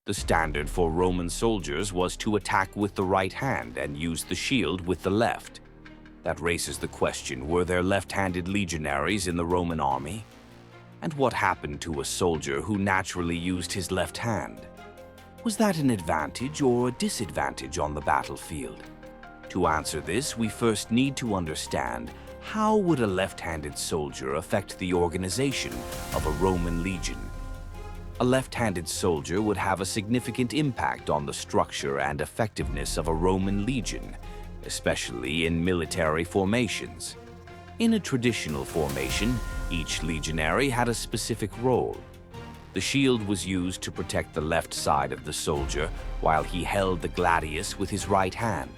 The standard for Roman soldiers was to attack with the right hand and use the shield with the left. That raises the question, were there left-handed legionaries in the Roman army? And what happened to a soldier who naturally used his left hand? Was that an advantage or a disadvantage on the battlefield? To answer this, we first need to understand how would a left-handed soldier affect the organization of a Roman legion. A left-handed soldier would have a significant impact on the structure and effectiveness of a Roman legion, especially in military formations. In a traditional formation, each legionary had a specific role. The shield was used to protect the left side of the soldier while he held the gladius with his right hand.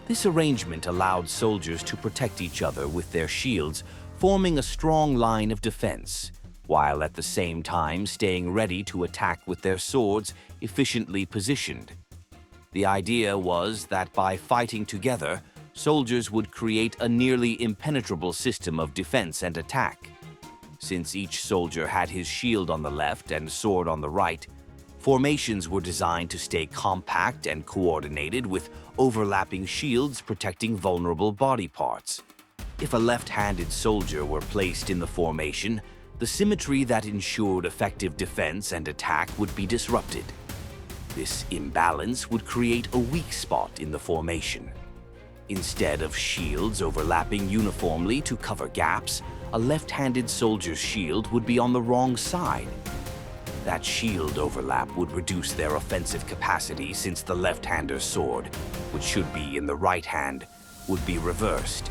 This arrangement allowed soldiers to protect each other with their shields, forming a strong line of defense, while at the same time staying ready to attack with their swords efficiently positioned. The idea was that by fighting together, soldiers would create a nearly impenetrable system of defense and attack. Since each soldier had his shield on the left and sword on the right, formations were designed to stay compact and coordinated with overlapping shields protecting vulnerable body parts. If a left-handed soldier were placed in the formation, the symmetry that ensured effective defense and attack would be disrupted. This imbalance would create a weak spot in the formation. Instead of shields overlapping uniformly to cover gaps, a left-handed soldier's shield would be on the wrong side. That shield overlap would reduce their offensive capacity since the left-hander's sword, which should be in the right hand, would be reversed.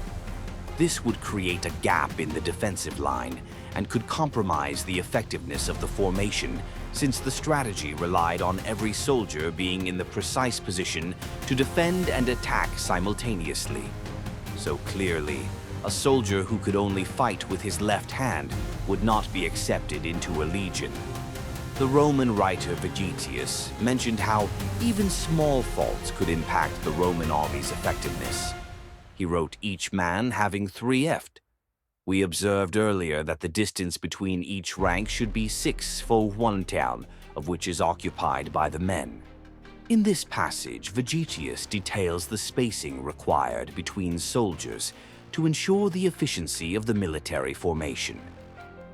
This would create a gap in the defensive line and could compromise the effectiveness of the formation since the strategy relied on every soldier being in the precise position to defend and attack simultaneously. So clearly, a soldier who could only fight with his left hand would not be accepted into a legion. The Roman writer Vegetius mentioned how even small faults could impact the Roman army's effectiveness. He wrote each man having 3F'd. We observed earlier that the distance between each rank should be 6 for 1 town, of which is occupied by the men. In this passage, Vegetius details the spacing required between soldiers to ensure the efficiency of the military formation.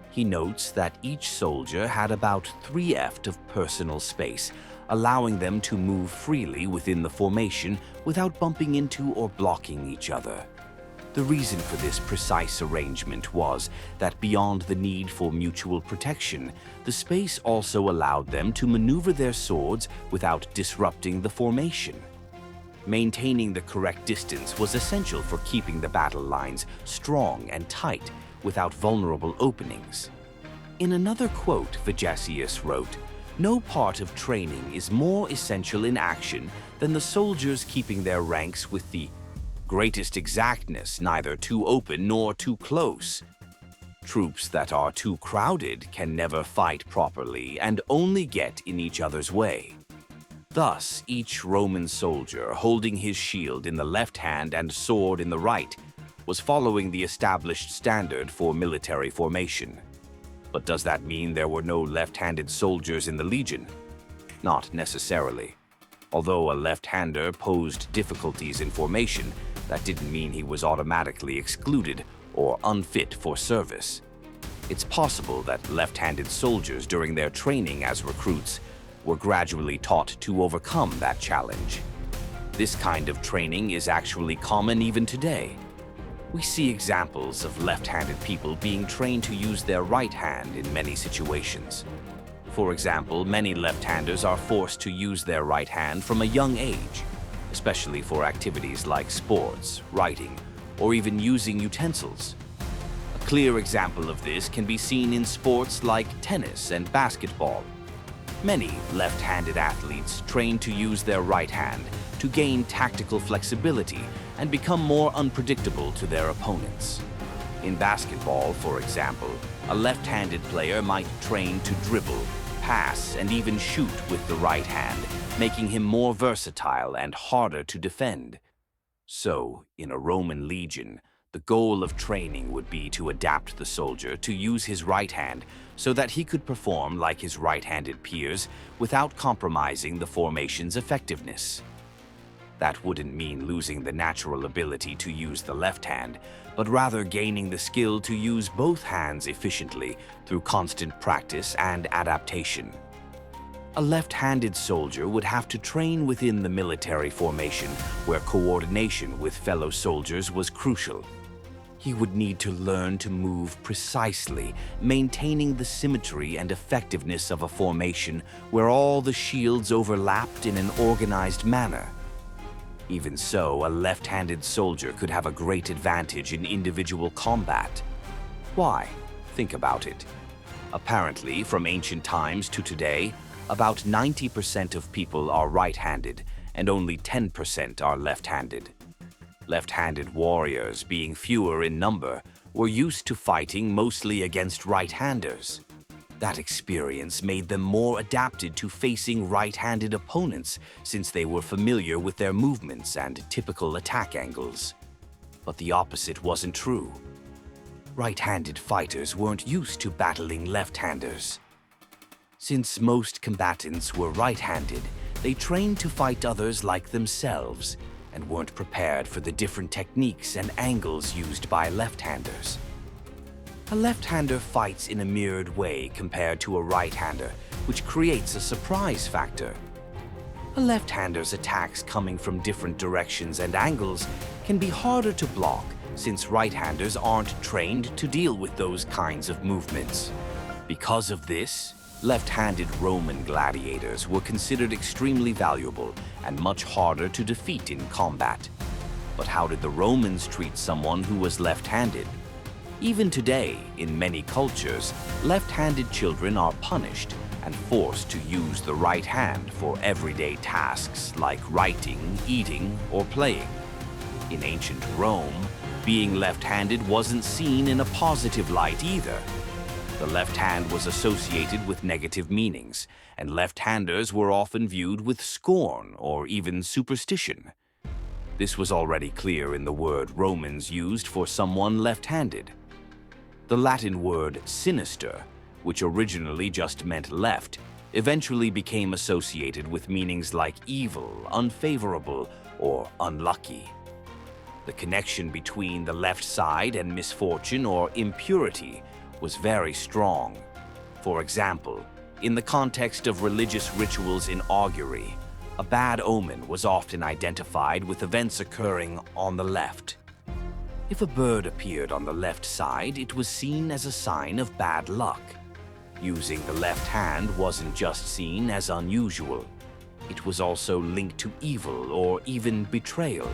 He notes that each soldier had about 3F of personal space, allowing them to move freely within the formation without bumping into or blocking each other. The reason for this precise arrangement was that beyond the need for mutual protection, the space also allowed them to maneuver their swords without disrupting the formation. Maintaining the correct distance was essential for keeping the battle lines strong and tight without vulnerable openings. In another quote, Vegetius wrote, "No part of training is more essential in action than the soldiers keeping their ranks with the greatest exactness, neither too open nor too close. Troops that are too crowded can never fight properly and only get in each other's way." Thus, each Roman soldier holding his shield in the left hand and sword in the right was following the established standard for military formation. But does that mean there were no left-handed soldiers in the legion? Not necessarily. Although a left-hander posed difficulties in formation, that didn't mean he was automatically excluded or unfit for service. It's possible that left-handed soldiers during their training as recruits were gradually taught to overcome that challenge. This kind of training is actually common even today. We see examples of left-handed people being trained to use their right hand in many situations. For example, many left-handers are forced to use their right hand from a young age, especially for activities like sports, writing, or even using utensils. A clear example of this can be seen in sports like tennis and basketball. Many left-handed athletes train to use their right hand to gain tactical flexibility and become more unpredictable to their opponents. In basketball, for example, a left-handed player might train to dribble, pass, and even shoot with the right hand, making him more versatile and harder to defend. So, in a Roman legion, The goal of training would be to adapt the soldier to use his right hand so that he could perform like his right-handed peers without compromising the formation's effectiveness. That wouldn't mean losing the natural ability to use the left hand, but rather gaining the skill to use both hands efficiently through constant practice and adaptation. A left-handed soldier would have to train within the military formation where coordination with fellow soldiers was crucial. He would need to learn to move precisely, maintaining the symmetry and effectiveness of a formation where all the shields overlapped in an organized manner. Even so, a left-handed soldier could have a great advantage in individual combat. Why? Think about it. Apparently, from ancient times to today, about 90% of people are right-handed and only 10% are left-handed. Left-handed warriors, being fewer in number, were used to fighting mostly against right-handers. That experience made them more adapted to facing right-handed opponents since they were familiar with their movements and typical attack angles. But the opposite wasn't true. Right-handed fighters weren't used to battling left-handers. Since most combatants were right-handed, they trained to fight others like themselves and weren't prepared for the different techniques and angles used by left-handers. A left-hander fights in a mirrored way compared to a right-hander, which creates a surprise factor. A left-hander's attacks coming from different directions and angles can be harder to block since right-handers aren't trained to deal with those kinds of movements. Because of this, left-handed Roman gladiators were considered extremely valuable and much harder to defeat in combat. But how did the Romans treat someone who was left-handed? Even today, in many cultures, left-handed children are punished and forced to use the right hand for everyday tasks like writing, eating, or playing. In ancient Rome, being left-handed wasn't seen in a positive light either. The left hand was associated with negative meanings, and left-handers were often viewed with scorn or even superstition. This was already clear in the word Romans used for someone left-handed. The Latin word sinister, which originally just meant left, eventually became associated with meanings like evil, unfavorable, or unlucky. The connection between the left side and misfortune or impurity was very strong. For example, in the context of religious rituals in augury, a bad omen was often identified with events occurring on the left. If a bird appeared on the left side, it was seen as a sign of bad luck. Using the left hand wasn't just seen as unusual. It was also linked to evil or even betrayal.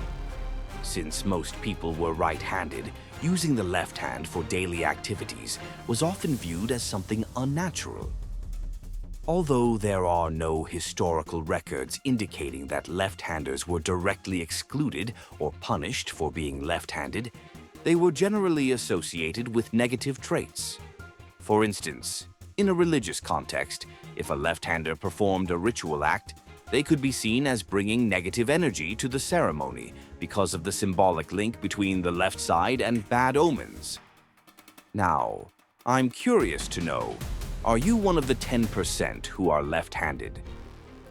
Since most people were right-handed, using the left hand for daily activities was often viewed as something unnatural. Although there are no historical records indicating that left-handers were directly excluded or punished for being left-handed, they were generally associated with negative traits. For instance, in a religious context, if a left-hander performed a ritual act, they could be seen as bringing negative energy to the ceremony because of the symbolic link between the left side and bad omens. Now, I'm curious to know, are you one of the 10% who are left-handed?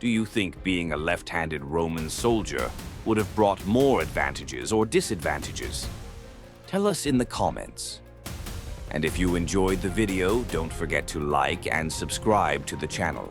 Do you think being a left-handed Roman soldier would have brought more advantages or disadvantages? Tell us in the comments. And if you enjoyed the video, don't forget to like and subscribe to the channel.